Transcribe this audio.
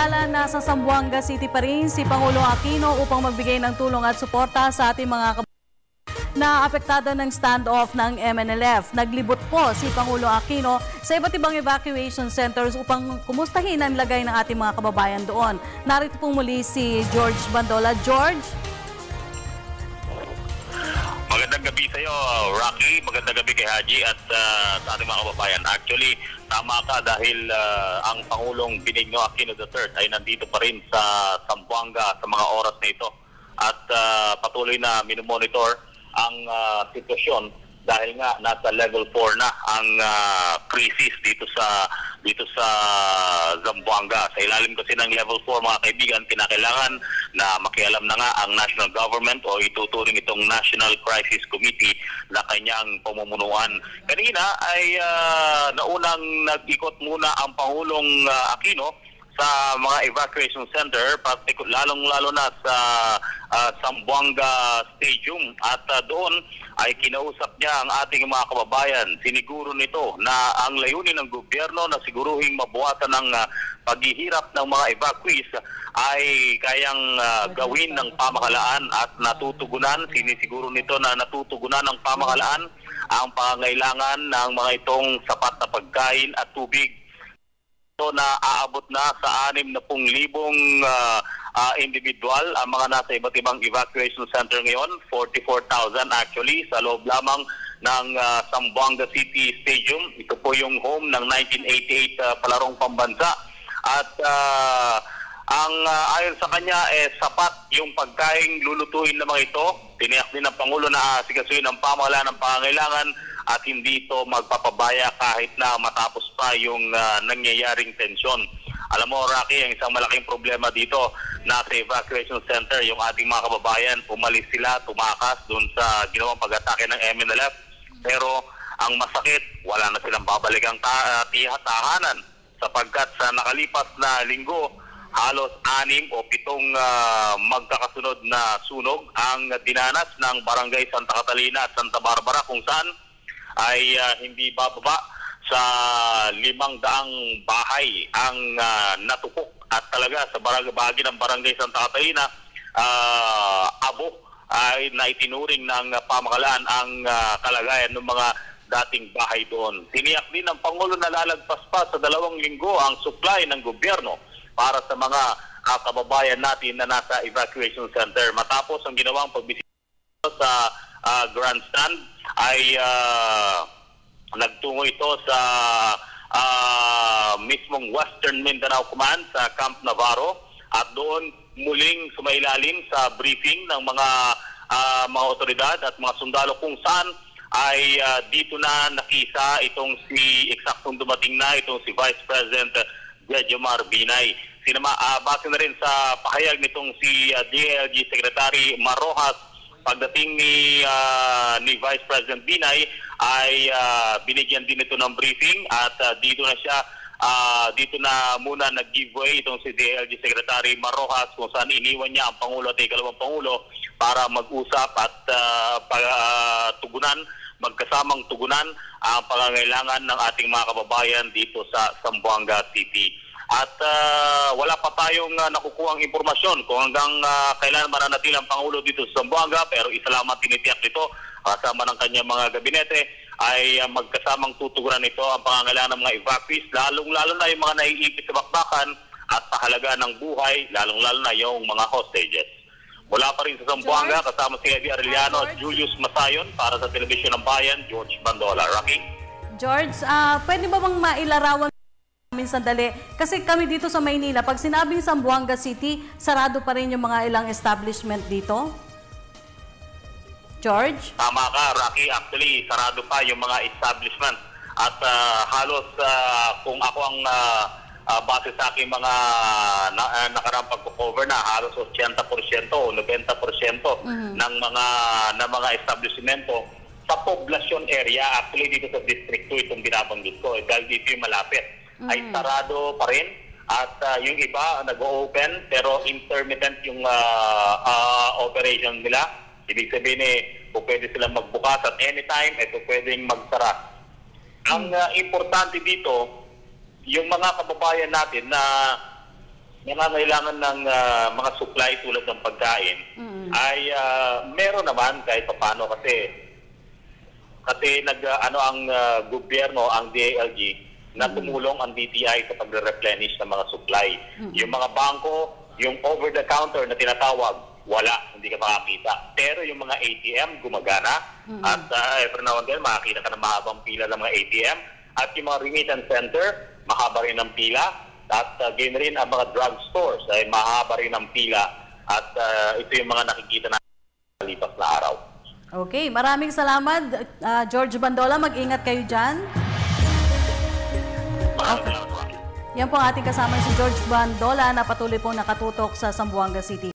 Samantala, nasa Zamboanga City pa rin si Pangulong Aquino upang magbigay ng tulong at suporta sa ating mga na apektado ng standoff ng MNLF. Naglibot po si Pangulong Aquino sa iba't ibang evacuation centers upang kumustahin ang lagay ng ating mga kababayan doon. Narito po muli si George Bandola. George? Magandang gabi sa iyo, Rocky. Magandang gabi kay Haji at sa ating mga kababayan. Actually, tama ka dahil ang Pangulong Benigno Aquino III ay nandito pa rin sa Zamboanga sa mga oras na ito. At patuloy na minomonitor ang sitwasyon dahil nga nasa level 4 na ang crisis dito sa Zamboanga. Sa ilalim kasi ng level 4, mga kaibigan, kinakailangan na makialam na nga ang national government o ituturing itong National Crisis Committee na kanyang pamumunuan. Kanina ay naunang nag-ikot muna ang Pangulong Aquino sa mga evacuation center, lalong-lalo na sa Zamboanga Stadium, at doon ay kinausap niya ang ating mga kababayan. Siniguro nito na ang layunin ng gobyerno na siguruhin mabuhasan ng paghihirap ng mga evacuees ay kayang gawin ng pamahalaan at natutugunan. Sinisiguro nito na natutugunan ng pamahalaan ang pangangailangan ng mga itong sapat na pagkain at tubig. So na aabot na sa 60,000 individual ang mga nasa iba't ibang evacuation center ngayon, 44,000 actually sa loob lamang ng Zamboanga City Stadium. Ito po yung home ng 1988 palarong pambansa at ayon sa kanya sapat yung pagkain lulutuin ng mga ito. Tiniyak din ng Pangulo na asikasuhin ng pamahalaan ng pangangailangan at hindi ito magpapabaya kahit na matapos pa yung nangyayaring tensyon. Alam mo, Rocky, ang isang malaking problema dito nasa evacuation center, yung ating mga kababayan, umalis sila, tumakas doon sa ginawang pag-atake ng MNLF. Pero ang masakit, wala na silang babaligang tahanan sapagkat sa nakalipas na linggo, halos 6 o 7 magkakasunod na sunog ang dinanas ng Barangay Santa Catalina at Santa Barbara, kung saan ay hindi bababa sa 500 bahay ang natupok, at talaga sa bahagi ng Barangay Santa Catalina, abo ay naitinuring ng pamahalaan ang kalagayan ng mga dating bahay doon. Tiniyak din ng Pangulo na lalagpas pa sa 2 linggo ang supply ng gobyerno para sa mga kababayan natin na nasa evacuation center. Matapos ang ginawang pagbisita sa grandstand ay nagtungo ito sa mismong Western Mindanao Command sa Camp Navarro, at doon muling sumailalim sa briefing ng mga otoridad at mga sundalo, kung saan ay dito na nakisa itong eksaktong dumating na itong si Vice President Jejomar Binay. Base na rin sa pahayag nitong si DILG Secretary Marrojas, pagdating ni Vice President Binay ay binigyan din ito ng briefing, at dito na muna nag-giveaway itong si DILG Secretary Marrojas, kung saan iniwan niya ang Pangulo at ikalawang Pangulo para mag-usap at magkasamang tugunan ang pangangailangan ng ating mga kababayan dito sa Zamboanga City. At wala pa tayong nakukuhang impormasyon kung hanggang kailan mananatili ang Pangulo dito sa Zamboanga, pero isa lamang tinitiyak nito kasama ng kanyang mga gabinete ay magkasamang tutugunan nito ang pangangailangan ng mga evacuees, lalong-lalo na yung mga naiipit sa bakbakan at pahalaga ng buhay, lalong-lalo na yung mga hostages. Mula pa rin sa Zamboanga, kasama si Eddie Arellano at Julius Masayon para sa Telebisyon ng Bayan, George Bandola. Rocky? George, pwede ba bang mailarawan sandali? Kasi kami dito sa Maynila, pag sinabing Zamboanga City, sarado pa rin yung mga ilang establishment dito? George? Tama ka, Rocky. Actually, sarado pa yung mga establishment. At halos kung ako ang base sa aking mga nakarang pagko-cover na, halos 80% o 90% ng mga establishmento sa poblasyon area, actually dito sa District 2 itong binabanggit ko, dahil dito yung malapit, ay sarado pa rin, at yung iba nag-open pero intermittent yung operation nila. Ibig sabihin pwede silang magbukas at anytime, pwedeng magsara. Ang importante dito, yung mga kababayan natin na nangangailangan ng mga supply tulad ng pagkain, ay meron naman kahit paano kasi ang gobyerno, ang DILG, na tumulong ang DTI sa pagre-replenish ng mga supply. Yung mga bangko, yung over-the-counter na tinatawag, wala, hindi ka makakita. Pero yung mga ATM, gumagana. At every now and then, makakita ka ng mahabang pila ng mga ATM. At yung mga remittance center, mahaba rin ang pila. At gain rin ang mga drug stores, ay mahaba rin ang pila. At ito yung mga nakikita natin sa lipas na araw. Okay, maraming salamat, George Bandola. Mag-ingat kayo dyan. Maraming salamat. Yan po ang ating kasama si George Bandola na patuloy pong nakatutok sa Zamboanga City.